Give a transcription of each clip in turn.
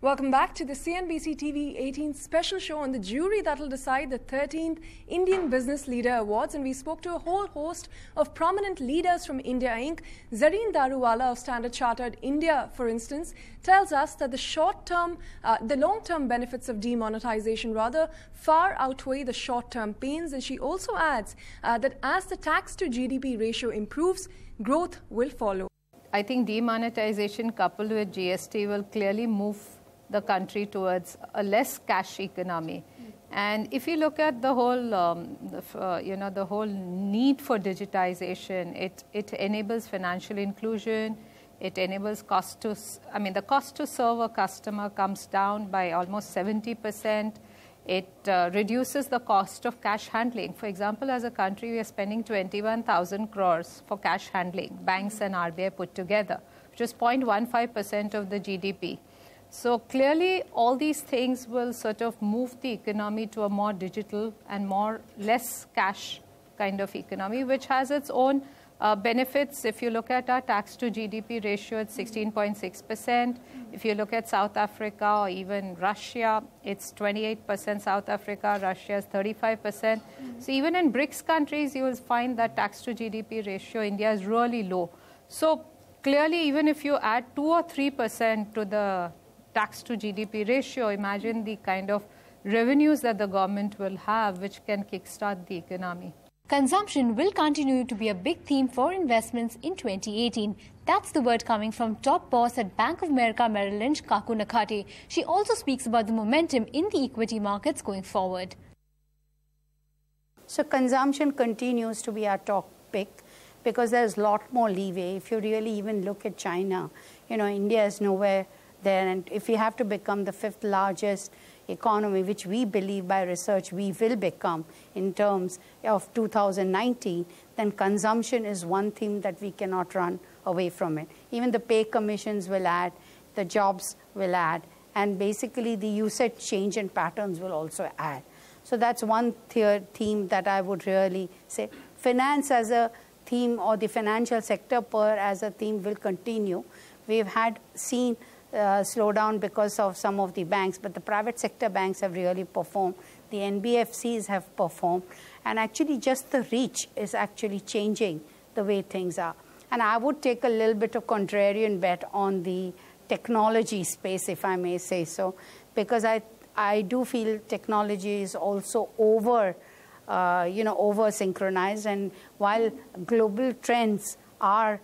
Welcome back to the CNBC TV 18 special show on the jury that will decide the 13th Indian Business Leader Awards. And we spoke to a whole host of prominent leaders from India Inc. Zareen Daruwala of Standard Chartered India, for instance, tells us that the long-term benefits of demonetization rather far outweigh the short-term pains. And she also adds that as the tax to GDP ratio improves, growth will follow. I think demonetization coupled with GST will clearly move the country towards a less cash economy. And if you look at the whole, the whole need for digitization, it enables financial inclusion. It enables the cost to serve a customer comes down by almost 70%. It reduces the cost of cash handling. For example, as a country, we are spending 21,000 crores for cash handling, banks and RBI put together, which is 0.15% of the GDP. So clearly, all these things will sort of move the economy to a more digital and less cash kind of economy, which has its own benefits. If you look at our tax to GDP ratio, it's 16.6%. If you look at South Africa or even Russia, it's 28%. South Africa, Russia is 35%. So even in BRICS countries, you will find that tax to GDP ratio, India is really low. So clearly, even if you add 2 or 3% to the tax to GDP ratio, imagine the kind of revenues that the government will have, which can kickstart the economy. Consumption will continue to be a big theme for investments in 2018. That's the word coming from top boss at Bank of America Merrill Lynch, Kaku Nakate. She also speaks about the momentum in the equity markets going forward. So consumption continues to be our top pick because there's a lot more leeway. If you really even look at China, India is nowhere there. And if we have to become the 5th largest economy, which we believe by research we will become in terms of 2019, then consumption is one theme that we cannot run away from it. Even the pay commissions will add, the jobs will add, and basically the usage change and patterns will also add. So that's one theme that I would really say. Finance as a theme, or the financial sector as a theme, will continue. We've seen slowdown because of some of the banks, but the private sector banks have really performed. The NBFCs have performed, and actually just the reach is actually changing the way things are. And I would take a little bit of contrarian bet on the technology space, if I may say so, because I do feel technology is also over synchronized, and while global trends are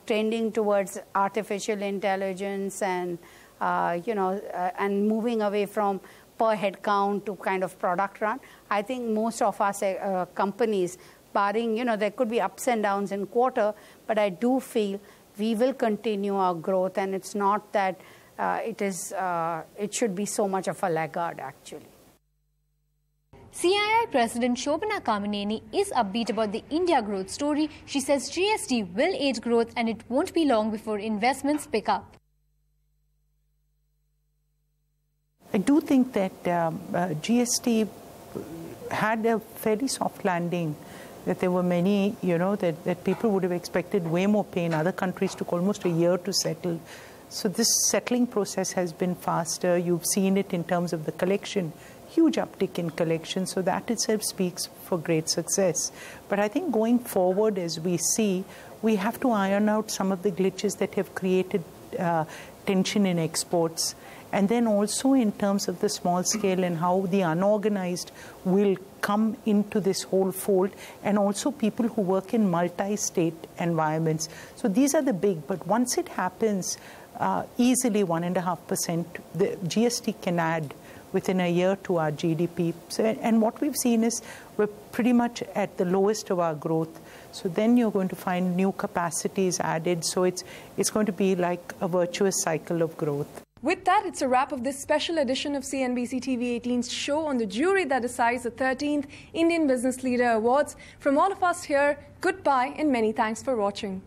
trending towards artificial intelligence and and moving away from per head count to kind of product run, I think most of our companies, barring there could be ups and downs in quarter, but I do feel we will continue our growth, and it's not that it should be so much of a laggard actually. CII President Shobana Kamineni is upbeat about the India growth story. She says GST will aid growth and it won't be long before investments pick up. I do think that GST had a fairly soft landing, that there were many, that people would have expected way more pain. Other countries took almost a year to settle. So this settling process has been faster. You've seen it in terms of the collection. Huge uptick in collection, so that itself speaks for great success. But I think going forward, as we see, we have to iron out some of the glitches that have created tension in exports. And then also in terms of the small scale and how the unorganized will come into this whole fold, and also people who work in multi-state environments. So these are the big, but once it happens, easily 1.5%, the GST can add within a year to our GDP. So, and what we've seen is we're pretty much at the lowest of our growth. So then you're going to find new capacities added. So it's going to be like a virtuous cycle of growth. With that, it's a wrap of this special edition of CNBC TV 18's show on the jury that decides the 13th Indian Business Leader Awards. From all of us here, goodbye and many thanks for watching.